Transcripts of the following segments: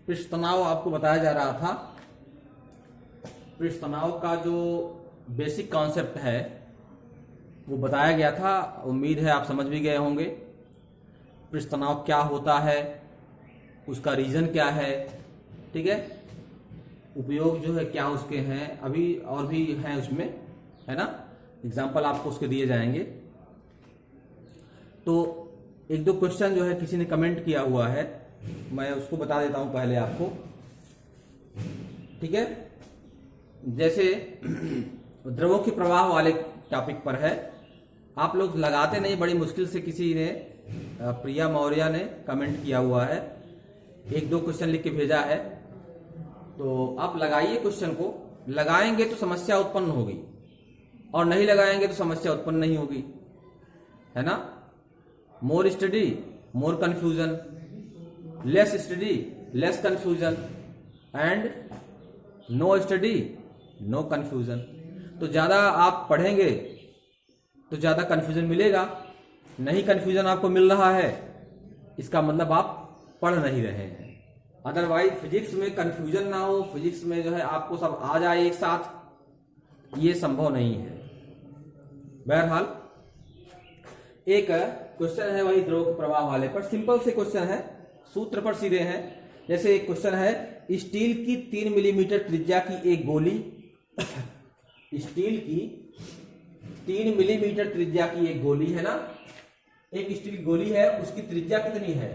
पृष्ठ तनाव आपको बताया जा रहा था। पृष्ठ तनाव का जो बेसिक कॉन्सेप्ट है वो बताया गया था। उम्मीद है आप समझ भी गए होंगे। पृष्ठ तनाव क्या होता है, उसका रीजन क्या है, ठीक है, उपयोग जो है क्या उसके हैं, अभी और भी हैं उसमें, है ना। एग्जाम्पल आपको उसके दिए जाएंगे। तो एक दो क्वेश्चन जो है किसी ने कमेंट किया हुआ है, मैं उसको बता देता हूं पहले आपको, ठीक है। जैसे द्रवों के प्रवाह वाले टॉपिक पर है, आप लोग लगाते नहीं, बड़ी मुश्किल से किसी ने, प्रिया मौर्य ने कमेंट किया हुआ है, एक दो क्वेश्चन लिख के भेजा है। तो आप लगाइए क्वेश्चन को, लगाएंगे तो समस्या उत्पन्न होगी और नहीं लगाएंगे तो समस्या उत्पन्न नहीं होगी, है ना। More study more confusion, less study less confusion and no study no confusion. तो ज्यादा आप पढ़ेंगे तो ज्यादा कंफ्यूजन मिलेगा, नहीं कंफ्यूजन आपको मिल रहा है इसका मतलब आप पढ़ नहीं रहे हैं। अदरवाइज फिजिक्स में कंफ्यूजन ना हो, फिजिक्स में जो है आपको सब आ जाए एक साथ, ये संभव नहीं है। बहरहाल एक क्वेश्चन है वही द्रव के प्रवाह वाले पर, सिंपल से क्वेश्चन है, सूत्र पर सीधे हैं। जैसे एक क्वेश्चन है, स्टील की 3 मिलीमीटर त्रिज्या की एक गोली स्टील की 3 मिलीमीटर त्रिज्या की एक गोली है ना, एक स्टील की गोली है, उसकी त्रिज्या कितनी है?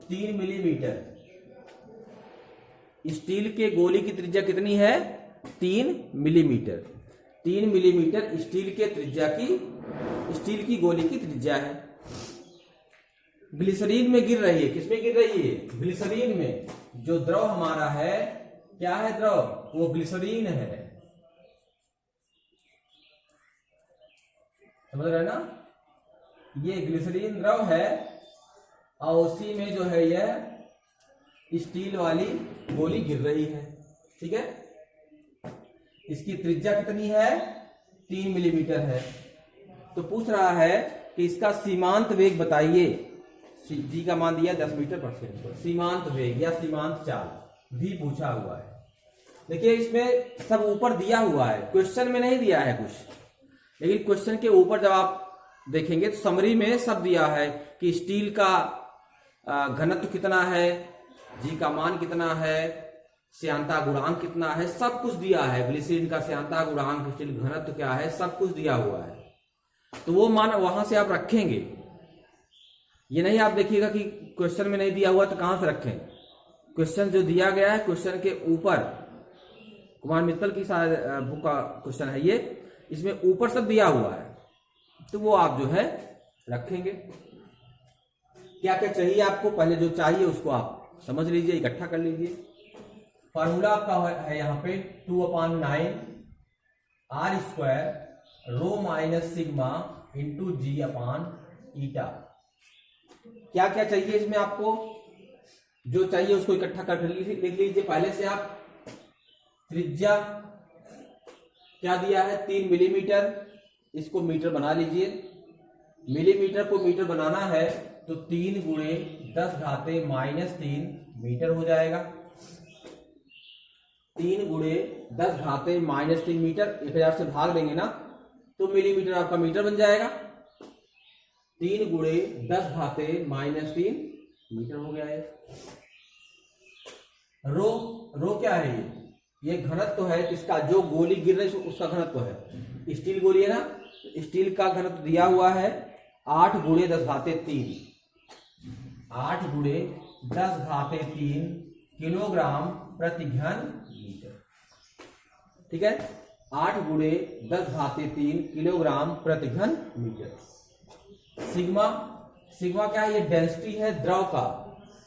3 मिलीमीटर। स्टील के गोली की त्रिज्या कितनी है? 3 मिलीमीटर। 3 मिलीमीटर स्टील के त्रिज्या की, स्टील की गोली की त्रिज्या है। ग्लिसरीन में गिर रही है, किसमें गिर रही है? ग्लिसरीन में। जो द्रव हमारा है, क्या है द्रव? वो ग्लिसरीन है, समझ रहे ना। ये ग्लिसरीन द्रव है और उसी में जो है यह स्टील वाली गोली गिर रही है, ठीक है। इसकी त्रिज्या कितनी है? 3 मिलीमीटर है। तो पूछ रहा है कि इसका सीमांत वेग बताइए। जी का मान दिया 10 मीटर प्रति सेकंड पर। सीमांत वेग या सीमांत चाल भी पूछा हुआ है। देखिए इसमें सब ऊपर दिया हुआ है, क्वेश्चन में नहीं दिया है कुछ, लेकिन क्वेश्चन के ऊपर जब आप देखेंगे तो समरी में सब दिया है कि स्टील का घनत्व कितना है, जी का मान कितना है, श्यानता गुणांक कितना है, सब कुछ दिया है। ग्लिसरीन का श्यानता गुणांक, स्टील घनत्व क्या है, सब कुछ दिया हुआ है। तो वो मान वहां से आप रखेंगे। ये नहीं आप देखिएगा कि क्वेश्चन में नहीं दिया हुआ तो कहां से रखें। क्वेश्चन जो दिया गया है, क्वेश्चन के ऊपर, कुमार मित्तल की बुक का क्वेश्चन है ये, इसमें ऊपर सब दिया हुआ है, तो वो आप जो है रखेंगे। क्या क्या चाहिए आपको, पहले जो चाहिए उसको आप समझ लीजिए, इकट्ठा कर लीजिए। फॉर्मूला आपका है यहाँ पे 2/9 r square rho minus sigma into जी अपान ईटा। क्या क्या चाहिए इसमें आपको, जो चाहिए उसको इकट्ठा कर लिख लीजिए। पहले से आप त्रिज्या क्या दिया है? 3 मिलीमीटर, इसको मीटर बना लीजिए। मिलीमीटर को मीटर बनाना है तो 3 गुणे 10⁻³ मीटर हो जाएगा। 3 गुणे 10⁻³ मीटर, 1000 से भाग देंगे ना तो मिलीमीटर आपका मीटर बन जाएगा। 3 गुणे 10⁻³ मीटर हो गया है। रो क्या है? ये घनत्व है किसका? जो गोली गिर रही है उसका घनत्व है। स्टील गोली है ना, स्टील का घनत्व दिया हुआ है 8 गुणे 10⁻³ 8 गुणे 10⁻³ किलोग्राम प्रति घन मीटर, ठीक है। 8 गुणे 10⁻³ किलोग्राम प्रति घन मीटर। सिग्मा क्या है? ये डेंसिटी है द्रव का,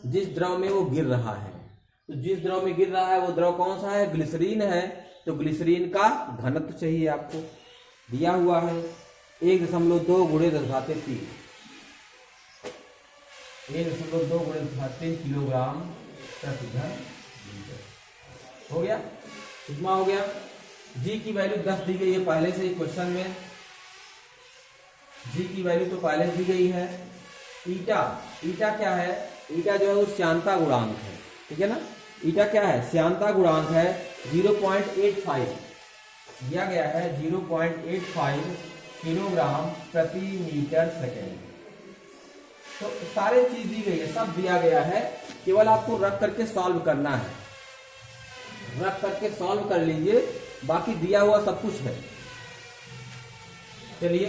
जिस द्रव में वो गिर रहा है। तो जिस द्रव में गिर रहा है वो द्रव कौन सा है? ग्लिसरीन है। तो ग्लिसरीन का घनत्व चाहिए आपको, दिया हुआ है 1.2 गुणे 10⁻³ 1.2 गुणे 10⁻³ किलोग्राम प्रति घन मीटर। हो गया, सिग्मा हो गया। जी की वैल्यू 10 दी गई है पहले से ही क्वेश्चन में, जी की वैल्यू तो पहले दी गई है। ईटा क्या है? ईटा जो है वो श्यानता गुणांक है, ठीक है ना। ईटा क्या है, श्यानता गुणांक है 0.85 दिया गया है, 0.85 किलोग्राम प्रति मीटर सेकेंड। तो सारे चीज दी गई है, सब दिया गया है, केवल आपको रख करके सॉल्व करना है, रख करके सॉल्व कर लीजिए, बाकी दिया हुआ सब कुछ है। चलिए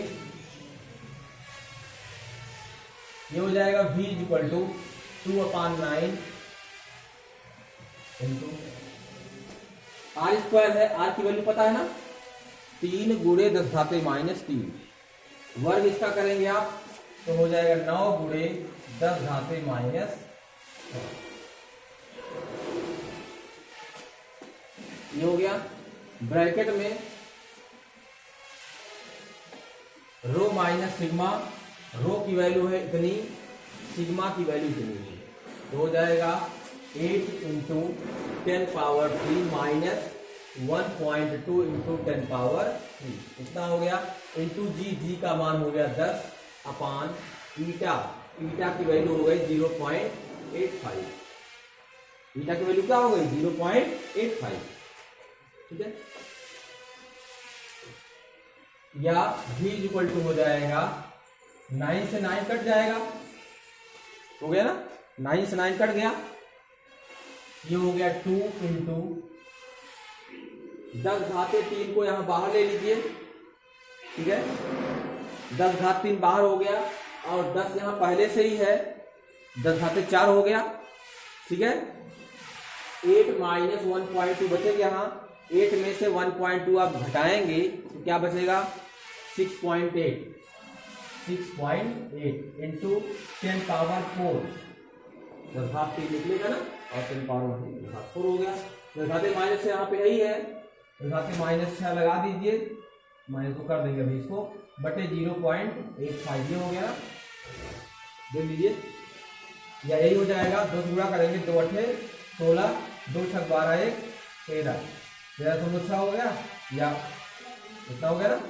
ये हो जाएगा v equal to 2/9 into R square है, आर की वैल्यू पता है ना, 3 गुणे 10⁻³ वर्ग इसका करेंगे आप तो हो जाएगा 9 गुणे 10⁻⁻। ये हो गया, ब्रैकेट में रो माइनस सिग्मा, रो की वैल्यू है इतनी, सिग्मा की वैल्यू इतनी है, तो हो जाएगा 8 इंटू 10⁻³ माइनस 1.2 इंटू 10⁻³ इतना हो गया, इंटू जी का मान हो गया 10 ईटा, ईटा की वैल्यू हो गई 0.85, ईटा की वैल्यू क्या हो गई 0.85, ठीक है। या v इक्वल टू हो जाएगा 9 से 9 कट जाएगा, हो गया ना, 9 से 9 कट गया, ये हो गया 2 इंटू 10⁻³ को यहां बाहर ले लीजिए, ठीक है, 10⁻³ बाहर हो गया और 10 यहां पहले से ही है, 10⁻⁴ हो गया, ठीक है। 8 माइनस 1.2 बचेगा यहाँ, 8 में से 1.2 आप घटाएंगे तो क्या बचेगा 6.8 इंटू 10⁻⁴, 10⁻³ निकलेगा ना, और 10⁻⁴ हो गया, 10⁻⁻ यहाँ पे यही है, 10⁻⁻ लगा दीजिए, माइनस को कर देंगे अभी इसको, बटे 0.85 ये हो गया, देख लीजिए, या यही हो जाएगा, 2 से गुणा करेंगे, 2 8 16, 2 6 12 1 13, 13.6 हो गया, या इतना हो गया ना,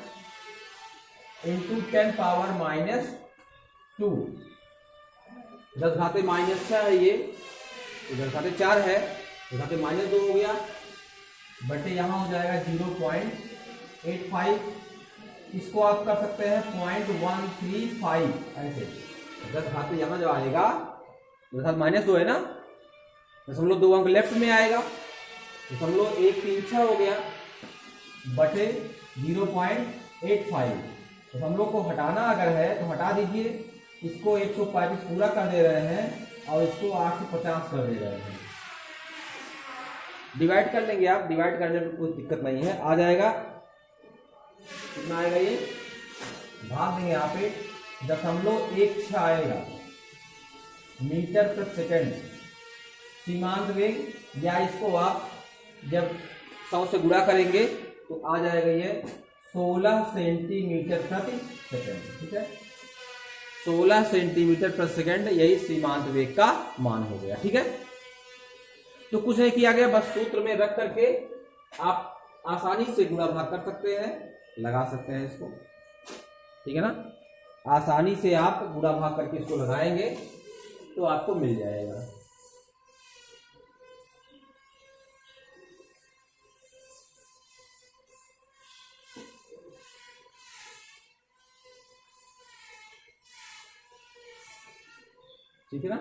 इंटू 10⁻⁻², 10⁻⁻6 है ये, 10⁻⁴ है, 10⁻⁻2 हो गया, बटे यहां हो जाएगा 0.85, इसको आप कर सकते हैं 0.135 ऐसे, 10 यहां जो आएगा 10⁻⁻2 है ना, 0.2 अंक लेफ्ट में आएगा, 0.136 हो गया, बटे 0.85, दशमलव को हटाना अगर है तो हटा दीजिए, इसको 135 पूरा कर दे रहे हैं और इसको 8 से 50 कर दे रहे हैं, डिवाइड कर लेंगे आप, डिवाइड करने में कोई दिक्कत नहीं है, आ जाएगा कितना आएगा, ये भाग देंगे यहाँ पे 0.16 आएगा मीटर प्रति सेकंड सीमांत वेग, या इसको आप जब 100 से गुणा करेंगे तो आ जाएगा ये 16 सेंटीमीटर प्रति सेकंड, ठीक है, 16 सेंटीमीटर प्रति सेकंड, यही सीमांत वेग का मान हो गया, ठीक है। तो कुछ नहीं किया गया, बस सूत्र में रख करके आप आसानी से गुणा भाग कर सकते हैं, लगा सकते हैं इसको, ठीक है ना, आसानी से आप गुणा भाग करके इसको लगाएंगे तो आपको मिल जाएगा। ठीक है ना,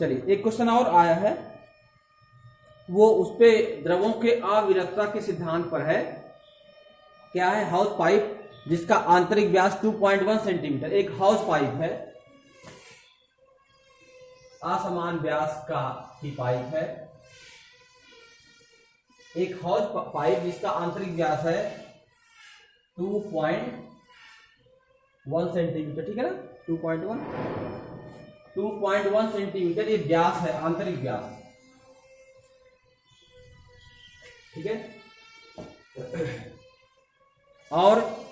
चलिए एक क्वेश्चन और आया है, वो उस पे द्रवों के अविरतता के सिद्धांत पर है, क्या है, हाउस पाइप जिसका आंतरिक व्यास 2.1 सेंटीमीटर, एक हाउस पाइप है, असमान व्यास का ही पाइप है, एक हाउस पाइप जिसका आंतरिक व्यास है 2.1 सेंटीमीटर, ठीक है ना, 2.1 सेंटीमीटर ये व्यास है, आंतरिक व्यास, ठीक है, और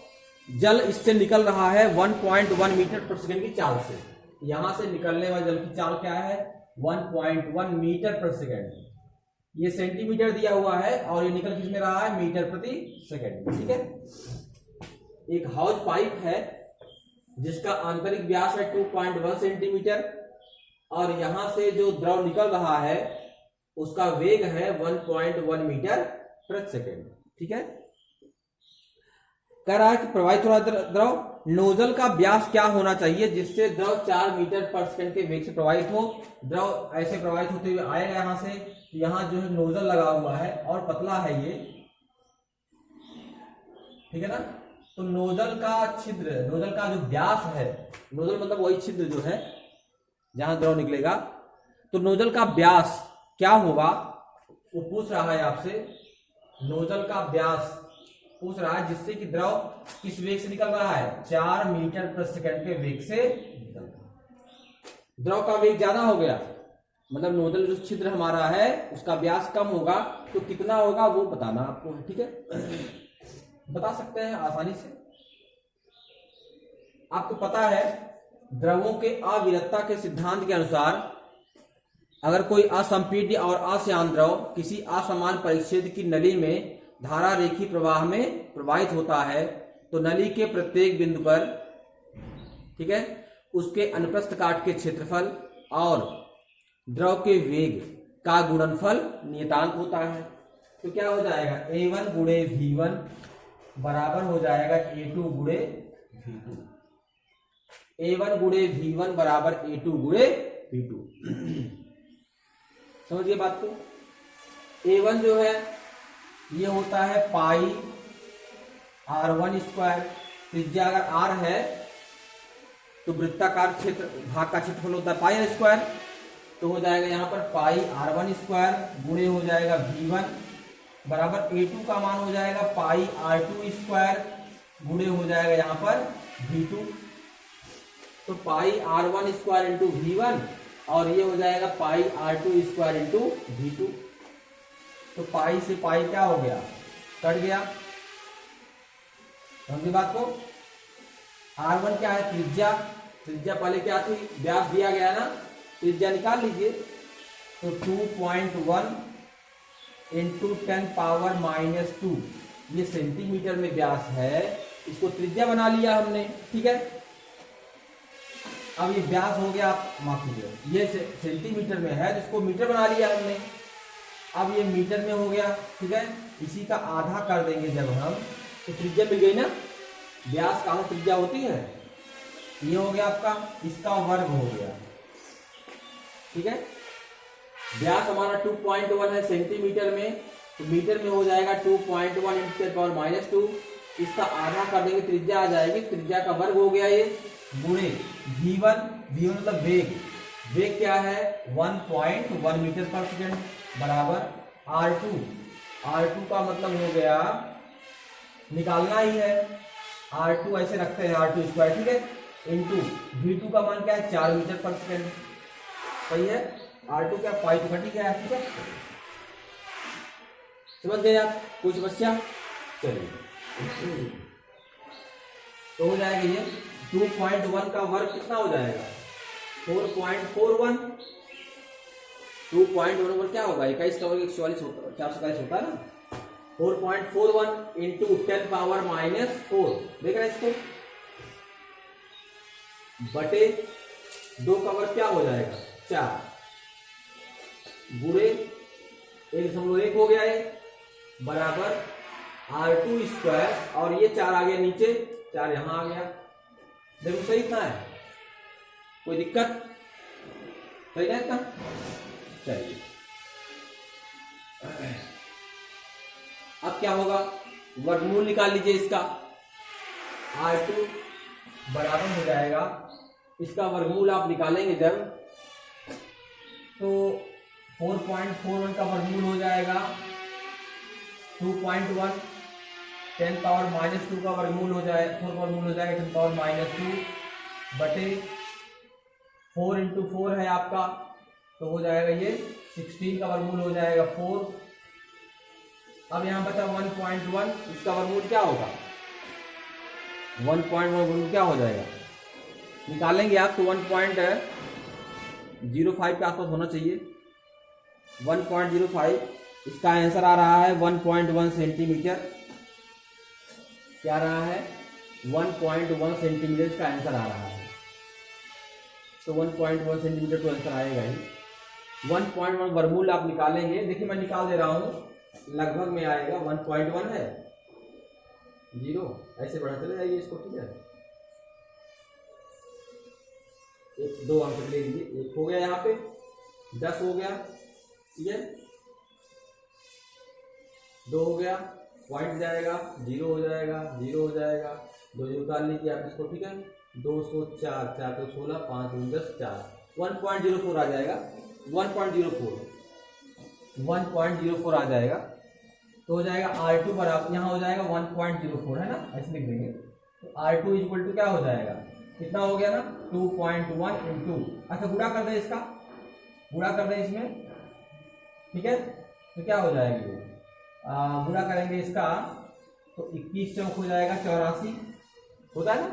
जल इससे निकल रहा है 1.1 मीटर प्रति सेकंड की चाल से, यहां से निकलने वाली जल की चाल क्या है, 1.1 मीटर प्रति सेकेंड। ये सेंटीमीटर दिया हुआ है और ये निकल किसमें रहा है, मीटर प्रति सेकेंड। ठीक है, एक हाउस पाइप है जिसका आंतरिक व्यास है 2.1 सेंटीमीटर और यहां से जो द्रव निकल रहा है उसका वेग है 1.1 मीटर प्रति सेकेंड। ठीक है, कह रहा है कि प्रवाहित हो रहा द्रव, नोजल का व्यास क्या होना चाहिए जिससे द्रव 4 मीटर पर सेकेंड के वेग से प्रवाहित हो। द्रव ऐसे प्रवाहित होते हुए आएगा यहां से, यहां जो है नोजल लगा हुआ है और पतला है ये, ठीक है ना। तो नोजल का छिद्र, नोजल का जो व्यास है, नोजल मतलब वही छिद्र जो है जहां द्रव निकलेगा, तो नोजल का व्यास क्या होगा वो पूछ रहा है आपसे। नोजल का व्यास पूछ रहा है जिससे कि द्रव किस वेग से निकल रहा है, 4 मीटर प्रति सेकंड के वेग से निकल रहा है। द्रव का वेग ज्यादा हो गया, मतलब नोजल जो छिद्र हमारा है उसका व्यास कम होगा, तो कितना होगा वो बताना आपको। ठीक है, बता सकते हैं आसानी से। आपको पता है द्रवों के अविरतता के सिद्धांत के अनुसार अगर कोई असंपीड्य और अश्यान द्रव किसी असमान परिच्छेद की नली में धारा रेखी प्रवाह में प्रवाहित होता है तो नली के प्रत्येक बिंदु पर, ठीक है, उसके अनुप्रस्थ काट के क्षेत्रफल और द्रव के वेग का गुणनफल नियतांक होता है। तो क्या हो जाएगा, A1 गुणे V1 बराबर हो जाएगा A2 गुणे V2। A1 गुणे V1 बराबर A2 गुणे V2। समझिए बात को। A1 जो है ये होता है पाई R1 स्क्वायर, त्रिज्या अगर R है तो वृत्ताकार क्षेत्र भाग का क्षेत्रफल होता है पाई R स्क्वायर, तो हो जाएगा यहाँ पर पाई R1 स्क्वायर गुणे हो जाएगा V1 बराबर A2 का मान हो जाएगा पाई R2 स्क्वायर गुणे हो जाएगा यहाँ पर V2। तो पाई R1 स्क्वायर इंटू V1 और ये हो जाएगा पाई R2 स्क्वायर इंटू V2। तो पाई से पाई क्या हो गया, कट गया। समझिए बात को। R1 क्या है, त्रिज्या, त्रिज्या पहले क्या थी, व्यास दिया गया ना, त्रिज्या निकाल लीजिए। तो 2.1 इंटू 10 पावर -2 ये सेंटीमीटर में व्यास है, इसको त्रिज्या बना लिया हमने। ठीक है, अब ये व्यास हो गया, माफ कीजिए, ये सेंटीमीटर में है जिसको मीटर बना लिया हमने। अब ये मीटर में हो गया। ठीक है, इसी का आधा कर देंगे जब हम, तो त्रिज्या मिल गई ना। व्यास कहाँ त्रिज्या होती है, ये हो गया आपका, इसका वर्ग हो गया। ठीक है, व्यास हमारा 2.1 है सेंटीमीटर में, तो मीटर में हो जाएगा 2.1 इंटू 10 पावर -2। इसका आधा कर देंगे, त्रिज्या आ जाएगी, त्रिज्या का वर्ग हो गया ये, गुणे V1, V1 मतलब वेग, वेग क्या है 1.1 मीटर पर सेकेंड बराबर R2, R2 का मतलब हो गया, निकालना ही है, R2 ऐसे रखते हैं R2 स्क्वायर, ठीक है, इंटू V2 का मान क्या है 4 मीटर पर सेकेंड। सही है, R2 क्या पाई तो घटी क्या है। ठीक है, समझ गए आप, कोई समस्या। चलिए, तो हो जाएगा ये 2.1 का वर्ग कितना हो जाएगा 4.41। 2.1 पर क्या होगा, 21 का वर्ग 144 होता है, 440 होता है ना। 4.41 इंटू 10 पावर -4, देख रहे हैं इसको, बटे 2 का वर्ग क्या हो जाएगा 4, गुणे 1.1 हो गया है बराबर R2 स्क्वायर, और ये 4 आ गया नीचे, 4 यहां आ गया। देखो सही इतना है, कोई दिक्कत, सही है इतना। चलिए, अब क्या होगा, वर्गमूल निकाल लीजिए इसका। R2 बराबर हो जाएगा, इसका वर्गमूल आप निकालेंगे जब, तो 4.41 का वर्गमूल हो जाएगा 2.1, 10 पावर -2 का वर्गमूल हो जाएगा, 4 वर्गमूल हो जाएगा 10 पावर -2 बटे 4 इंटू 4 है आपका, तो हो जाएगा ये 16 का वर्गमूल हो जाएगा 4। अब यहाँ बचा 1.1, इसका वर्गमूल क्या होगा 1.1 वर्गमूल क्या हो जाएगा निकालेंगे आप तो 1.05 के आसपास होना चाहिए। 1.05, इसका आंसर आ रहा है 1.1 सेंटीमीटर। क्या रहा है? 1.1 सेंटीमीटर इसका आंसर आ रहा है। तो 1.1 सेंटीमीटर तो आंसर आएगा ही। 1.1 वर्गमूल आप निकालेंगे, देखिए मैं निकाल दे रहा हूँ, लगभग में आएगा 1.1 है 0, ऐसे बढ़ा चले जाइए इसको, ठीक है। एक 2 अंक ले लीजिए, 1 हो गया, यहाँ पे 10 हो गया, ठीक है, 2 हो गया, पॉइंट जाएगा, 0 हो जाएगा, 0 हो जाएगा, 2 निकाल लीजिए आप इसको, ठीक है। 204, 4 तो 16, 5 10, 4, 1.04 आ जाएगा। 1.04 आ जाएगा, तो हो जाएगा R2 बराबर, यहाँ हो जाएगा 1.04, है ना, ऐसे लिख देंगे। तो R2 इक्वल टू क्या हो जाएगा, कितना हो गया ना, 2.1 इंटू, अच्छा गुणा कर दें इसका, गुणा कर दें इसमें, ठीक है। तो क्या हो जाएगा ये, गुणा करेंगे इसका तो 21 चौक हो जाएगा 84, होता है ना,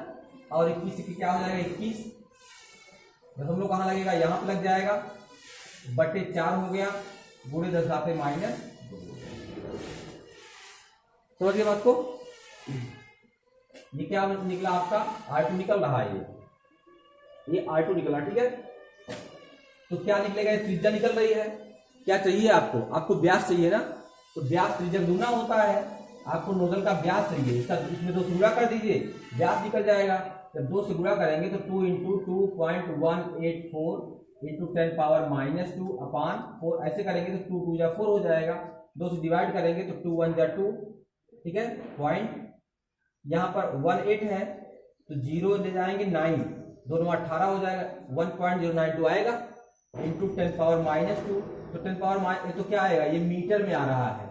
और 21 से क्या हो जाएगा 21, दशमलव कहाँ लगेगा, यहाँ पे लग जाएगा, बटे 4 हो गया, गुणे 10 पे माइनस, समझिए बात को। ये क्या निकला आपका, R2 निकल रहा है, ये R2 निकला, ठीक है। तो क्या निकलेगा, ये त्रिज्या निकल रही है। क्या चाहिए आपको, आपको व्यास चाहिए ना, तो व्यास त्रिज्या गुना होता है, आपको नोजल का व्यास चाहिए, इसका इसमें 2 से गुणा कर दीजिए, व्यास निकल जाएगा। जब 2 से गुणा करेंगे तो 2 इंटू 2.184 इंटू 10 पावर -2 अपान 4, ऐसे करेंगे तो 2 2 जा 4 हो जाएगा, 2 से डिवाइड करेंगे तो 2 1 जा 2, ठीक है। पॉइंट यहाँ पर 18 है तो 0 ले जाएंगे 9, 2 9 18 हो जाएगा, 1.092 आएगा इंटू 10 पावर -2, तो 10 पावर तो क्या आएगा, ये मीटर में आ रहा है,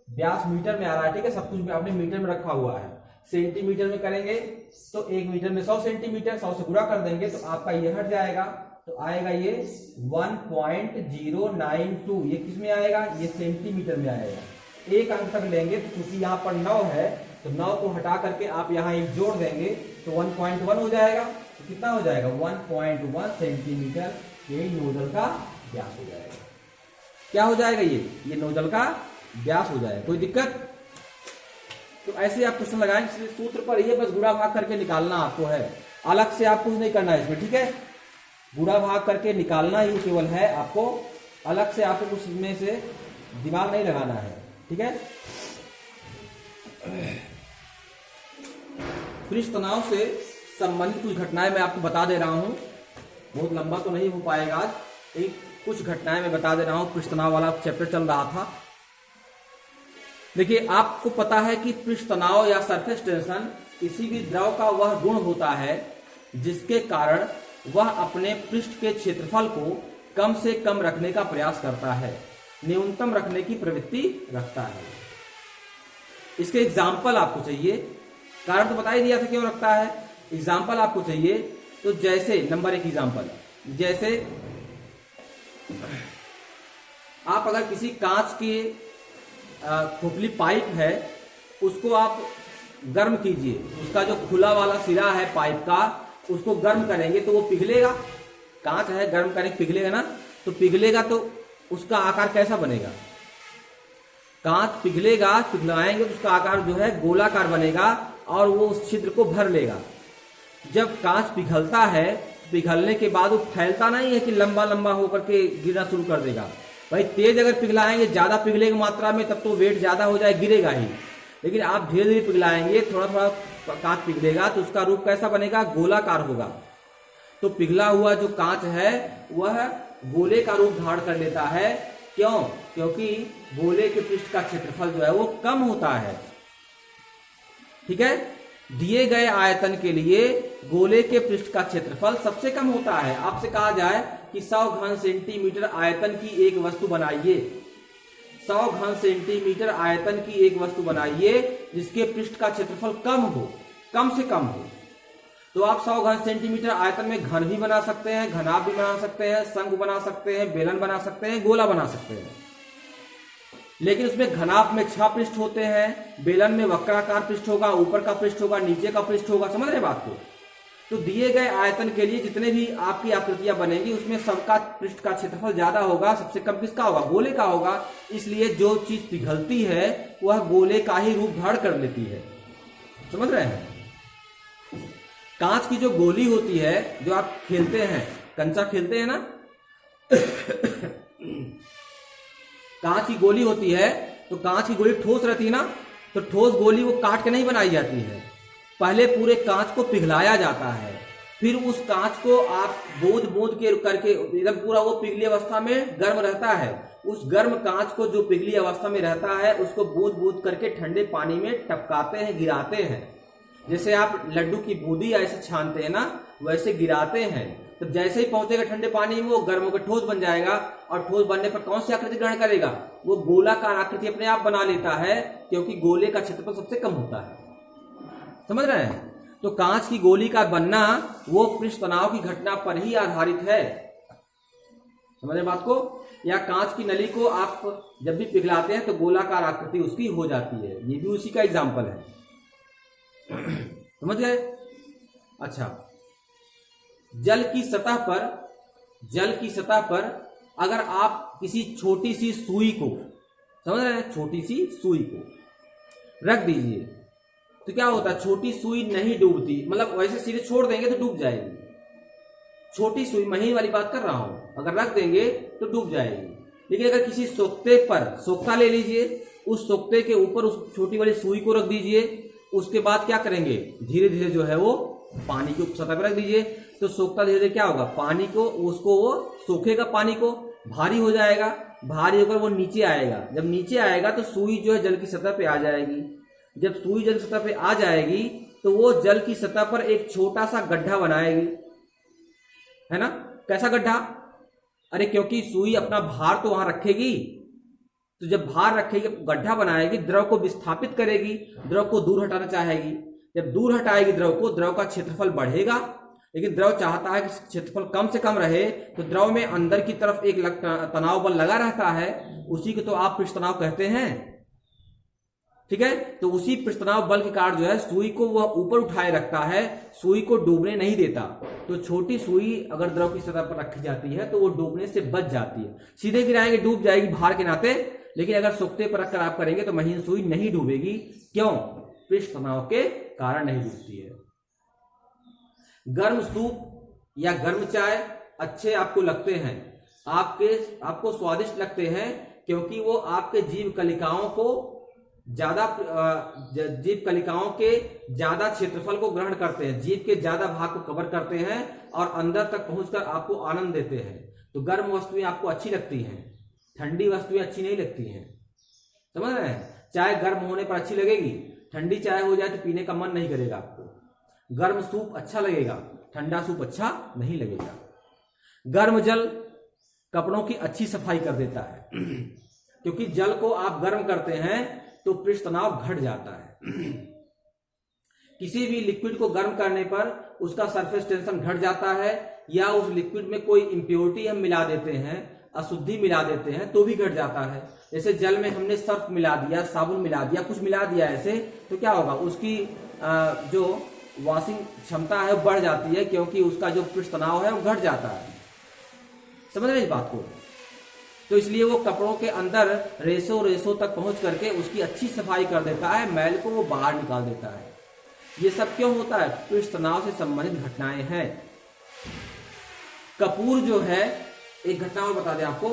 व्यास मीटर में आ रहा है, ठीक है। सब कुछ आपने मीटर में रखा हुआ है। सेंटीमीटर में करेंगे तो 1 मीटर में 100 सेंटीमीटर, 100 से गुणा कर देंगे तो आपका ये हट जाएगा, तो आएगा ये 1.092, ये किस में आएगा, ये सेंटीमीटर में आएगा। एक अंक तक लेंगे तो क्योंकि यहाँ पर 9 है तो 9 को हटा करके आप यहाँ एक जोड़ देंगे तो 1.1 हो जाएगा, तो कितना हो जाएगा 1.1 सेंटीमीटर, ये नोजल का व्यास हो जाएगा। क्या हो जाएगा, ये नोजल का व्यास हो जाएगा। कोई दिक्कत? तो ऐसे आप क्वेश्चन लगाएंगे, सूत्र पर ये बस गुणा भाग करके निकालना आपको है, अलग से आप कुछ नहीं करना है इसमें, ठीक है। गुणा भाग करके निकालना ही केवल है आपको, अलग से आपको कुछ इसमें से दिमाग नहीं लगाना है, ठीक है। पृष्ठ तनाव से संबंधित कुछ घटनाएं मैं आपको बता दे रहा हूं, बहुत लंबा तो नहीं हो पाएगा आज, एक कुछ घटनाएं मैं बता दे रहा हूं। पृष्ठ तनाव वाला चैप्टर चल रहा था। देखिए, आपको पता है कि पृष्ठ तनाव या सरफेस टेंशन किसी भी द्रव का वह गुण होता है जिसके कारण वह अपने पृष्ठ के क्षेत्रफल को कम से कम रखने का प्रयास करता है, न्यूनतम रखने की प्रवृत्ति रखता है। इसके एग्जाम्पल आपको चाहिए, कारण तो बता ही दिया था क्यों रखता है, एग्जाम्पल आपको चाहिए। तो जैसे नंबर 1 एग्जाम्पल, जैसे आप अगर किसी कांच की खोखली पाइप है उसको आप गर्म कीजिए, उसका जो खुला वाला सिरा है पाइप का उसको गर्म करेंगे तो वो पिघलेगा, कांच है गर्म करेंगे पिघलेगा ना, तो पिघलेगा तो उसका आकार कैसा बनेगा, कांच पिघलेगा, पिघलाएंगे तो उसका आकार जो है गोलाकार बनेगा और वो उस छिद्र को भर लेगा। जब कांच पिघलता है, पिघलने के बाद वो फैलता नहीं है कि लंबा लंबा होकर के गिरना शुरू कर देगा। भाई तेज अगर पिघलाएंगे, ज्यादा पिघलेगी मात्रा में, तब तो वेट ज्यादा हो जाए, गिरेगा ही। लेकिन आप धीरे धीरे पिघलाएंगे, थोड़ा थोड़ा कांच पिघलेगा तो उसका रूप कैसा बनेगा, गोलाकार होगा। तो पिघला हुआ जो कांच है वह गोले का रूप धारण कर लेता है। क्यों? क्योंकि गोले के पृष्ठ का क्षेत्रफल जो है वो कम होता है, ठीक है। दिए गए आयतन के लिए गोले के पृष्ठ का क्षेत्रफल सबसे कम होता है। आपसे कहा जाए कि 100 घन सेंटीमीटर आयतन की एक वस्तु बनाइए, 100 घन सेंटीमीटर आयतन की एक वस्तु बनाइए जिसके पृष्ठ का क्षेत्रफल कम हो, कम से कम हो। तो आप 100 घन सेंटीमीटर आयतन में घन भी बना सकते हैं, घनाभ भी बना सकते हैं, शंकु बना सकते हैं, बेलन बना सकते हैं, गोला बना सकते हैं। लेकिन उसमें घनाभ में 6 पृष्ठ होते हैं, बेलन में वक्राकार पृष्ठ होगा, ऊपर का पृष्ठ होगा, नीचे का पृष्ठ होगा, समझ रहे बात को। तो दिए गए आयतन के लिए जितने भी आपकी आकृतियां बनेगी उसमें सबका पृष्ठ का क्षेत्रफल ज्यादा होगा, सबसे कम किसका होगा, गोले का होगा। इसलिए जो चीज पिघलती है वह गोले का ही रूप धारण कर लेती है। समझ रहे हैं? कांच की जो गोली होती है, जो आप खेलते हैं, कंचा खेलते हैं ना, कांच की गोली होती है, तो कांच की गोली ठोस रहती है ना, तो ठोस गोली वो काट के नहीं बनाई जाती है, पहले पूरे कांच को पिघलाया जाता है, फिर उस कांच को आप बूंद बूंद के करके एकदम पूरा वो पिघली अवस्था में गर्म रहता है, उस गर्म कांच को जो पिघली अवस्था में रहता है उसको बूंद बूंद करके ठंडे पानी में टपकाते हैं, गिराते हैं। जैसे आप लड्डू की बूंदी ऐसे छानते हैं ना, वैसे गिराते हैं। तो जैसे ही पहुंचेगा ठंडे पानी में वो गर्म होकर ठोस बन जाएगा, और ठोस बनने पर कौन सी आकृति ग्रहण करेगा, वो गोलाकार आकृति अपने आप बना लेता है, क्योंकि गोले का क्षेत्रफल सबसे कम होता है। समझ रहे हैं? तो कांच की गोली का बनना वो पृष्ठ तनाव की घटना पर ही आधारित है। समझ रहे बात को? या कांच की नली को आप जब भी पिघलाते हैं तो गोलाकार आकृति उसकी हो जाती है, ये भी उसी का एग्जाम्पल है। समझ गए? अच्छा, जल की सतह पर अगर आप किसी छोटी सी सुई को, समझ रहे हैं, छोटी सी सुई को रख दीजिए तो क्या होता है, छोटी सुई नहीं डूबती, मतलब वैसे सीधे छोड़ देंगे तो डूब जाएगी। छोटी सुई, महीन वाली बात कर रहा हूं, अगर रख देंगे तो डूब जाएगी। लेकिन अगर किसी सोख्ते पर, सोख्ता ले लीजिए, उस सोख्ते के ऊपर उस छोटी वाली सुई को रख दीजिए, उसके बाद क्या करेंगे, धीरे धीरे जो है वो पानी की सतह पर रख दीजिए, तो सोखता धीरे धीरे क्या होगा, पानी को, उसको वो सोखेगा, पानी को, भारी हो जाएगा, भारी होकर वो नीचे आएगा। जब नीचे आएगा तो सुई जो है जल की सतह पे आ जाएगी। जब सुई जल की सतह पे आ जाएगी तो वो जल की सतह पर एक छोटा सा गड्ढा बनाएगी, है ना। कैसा गड्ढा? अरे क्योंकि सुई अपना भार तो वहां रखेगी, तो जब भार रखेगी, गड्ढा बनाएगी, द्रव को विस्थापित करेगी, द्रव को दूर हटाना चाहेगी। जब दूर हटाएगी द्रव को, द्रव का क्षेत्रफल बढ़ेगा, लेकिन द्रव चाहता है कि क्षेत्रफल कम से कम रहे, तो द्रव में अंदर की तरफ एक तनाव बल लगा रहता है, उसी को तो आप पृष्ठ तनाव कहते हैं। ठीक है, तो उसी पृष्ठ तनाव बल के कारण जो है सुई को वह ऊपर उठाए रखता है, सुई को डूबने नहीं देता। तो छोटी सुई अगर द्रव की सतह पर रखी जाती है तो वो डूबने से बच जाती है। सीधे गिराएंगे डूब जाएगी भार के नाते, लेकिन अगर सोखते पर रखकर आप करेंगे तो महीन सुई नहीं डूबेगी। क्यों? पृष्ठ तनाव के कारण नहीं डूबती है। गर्म सूप या गर्म चाय अच्छे आपको लगते हैं, आपको स्वादिष्ट लगते हैं, क्योंकि वो आपके जीव कलिकाओं के ज्यादा क्षेत्रफल को ग्रहण करते हैं, जीव के ज्यादा भाग को कवर करते हैं और अंदर तक पहुंचकर आपको आनंद देते हैं। तो गर्म वस्तुएं आपको अच्छी लगती हैं, ठंडी वस्तुएं अच्छी नहीं लगती हैं। समझ रहे हैं? चाय गर्म होने पर अच्छी लगेगी, ठंडी चाय हो जाए तो पीने का मन नहीं करेगा आपको। गर्म सूप अच्छा लगेगा, ठंडा सूप अच्छा नहीं लगेगा। गर्म जल कपड़ों की अच्छी सफाई कर देता है, क्योंकि जल को आप गर्म करते हैं तो पृष्ठ तनाव घट जाता है। किसी भी लिक्विड को गर्म करने पर उसका सरफेस टेंशन घट जाता है, या उस लिक्विड में कोई इंप्योरिटी हम मिला देते हैं, अशुद्धि मिला देते हैं तो भी घट जाता है। जैसे जल में हमने सर्फ मिला दिया, साबुन मिला दिया, कुछ मिला दिया ऐसे, तो क्या होगा, उसकी जो वॉशिंग क्षमता है वो बढ़ जाती है, क्योंकि उसका जो पृष्ठ तनाव है वो घट जाता है। समझ रहे इस बात को? तो इसलिए वो कपड़ों के अंदर रेशों तक पहुंच करके उसकी अच्छी सफाई कर देता है, मैल को वो बाहर निकाल देता है। ये सब क्यों होता है? पृष्ठ तनाव से संबंधित घटनाएं हैं। कपूर जो है, एक घटना और बता दें आपको,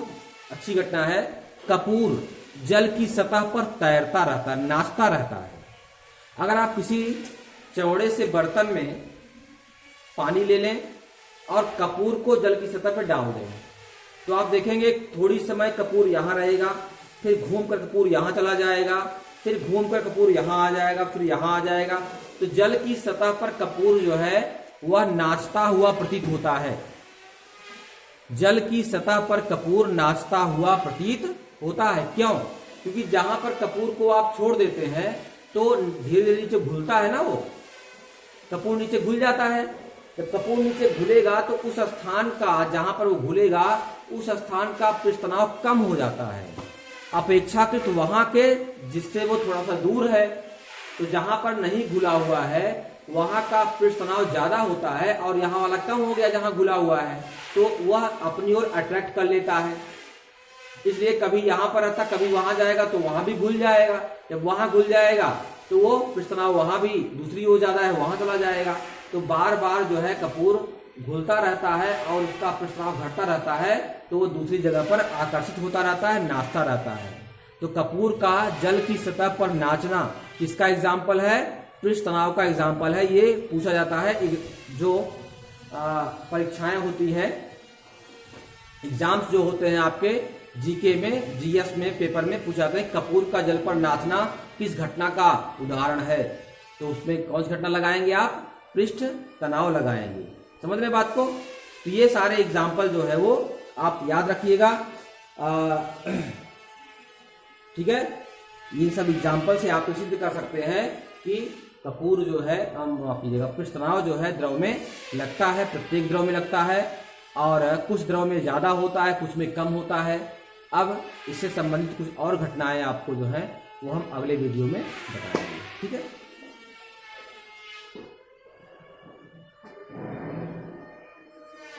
अच्छी घटना है। कपूर जल की सतह पर तैरता रहता है, नाचता रहता है। अगर आप किसी चौड़े से बर्तन में पानी ले लें और कपूर को जल की सतह पर डाल दें, तो आप देखेंगे थोड़ी समय कपूर यहां रहेगा, फिर घूमकर कपूर यहां चला जाएगा, फिर घूमकर कपूर यहां आ जाएगा, फिर यहां आ जाएगा। तो जल की सतह पर कपूर जो है वह नाचता हुआ प्रतीत होता है। जल की सतह पर कपूर नाचता हुआ प्रतीत होता है। क्यों? क्योंकि जहां पर कपूर को आप छोड़ देते हैं तो धीरे धीरे नीचे घुलता है ना, वो कपूर नीचे घुल जाता है। जब कपूर नीचे घुलेगा तो उस स्थान का, जहां पर वो घुलेगा, उस स्थान का पृष्ठ तनाव कम हो जाता है अपेक्षाकृत वहां के जिससे वो थोड़ा सा दूर है। तो जहां पर नहीं घुला हुआ है वहां का पृष्ठ तनाव ज्यादा होता है और यहाँ वाला कम हो गया जहां घुला हुआ है, तो वह अपनी ओर अट्रैक्ट कर लेता है। इसलिए कभी यहाँ पर रहता, कभी वहां जाएगा तो वहां भी घुल जाएगा। जब वहां घुल जाएगा तो वो पृष्ठ तनाव वहां भी दूसरी ओर ज्यादा है, वहां चला जाएगा। तो बार बार जो है कपूर घुलता रहता है और उसका पृष्ठ तनाव घटता रहता है, तो वो दूसरी जगह पर आकर्षित होता रहता है, नाचता रहता है। तो कपूर का जल की सतह पर नाचना किसका एग्जाम्पल है? पृष्ठ तनाव का एग्जाम्पल है। ये पूछा जाता है, जो परीक्षाएं होती है, एग्जाम्स जो होते हैं आपके जीके में, जीएस में, पेपर में पूछा जाता है कपूर का जल पर नाचना किस घटना का उदाहरण है। तो उसमें कौन सी घटना लगाएंगे आप? पृष्ठ तनाव लगाएंगे। समझ रहे बात को? तो ये सारे एग्जाम्पल जो है वो आप याद रखिएगा। ठीक है, इन सब एग्जाम्पल से आप सिद्ध कर सकते हैं कि कपूर जो है, माफ कीजिएगा, पृष्ठ तनाव जो है द्रव में लगता है, प्रत्येक द्रव में लगता है, और कुछ द्रव में ज्यादा होता है, कुछ में कम होता है। अब इससे संबंधित कुछ और घटनाएं आपको जो है वो हम अगले वीडियो में बताएंगे। ठीक है।